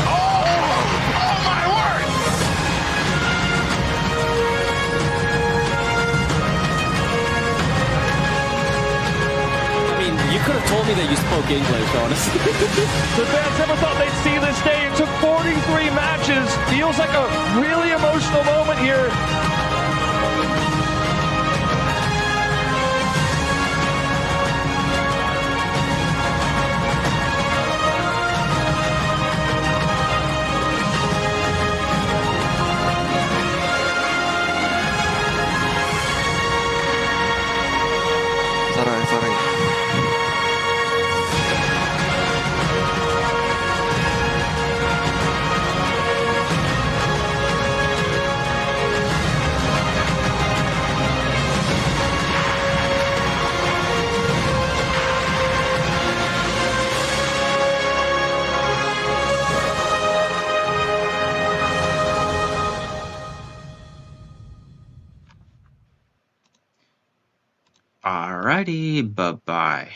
Oh my word!
I mean, you could have told me that you spoke English, honestly.
The fans never thought they'd see this day. It took 43 matches. Feels like a really emotional moment here.
Alrighty, bye-bye.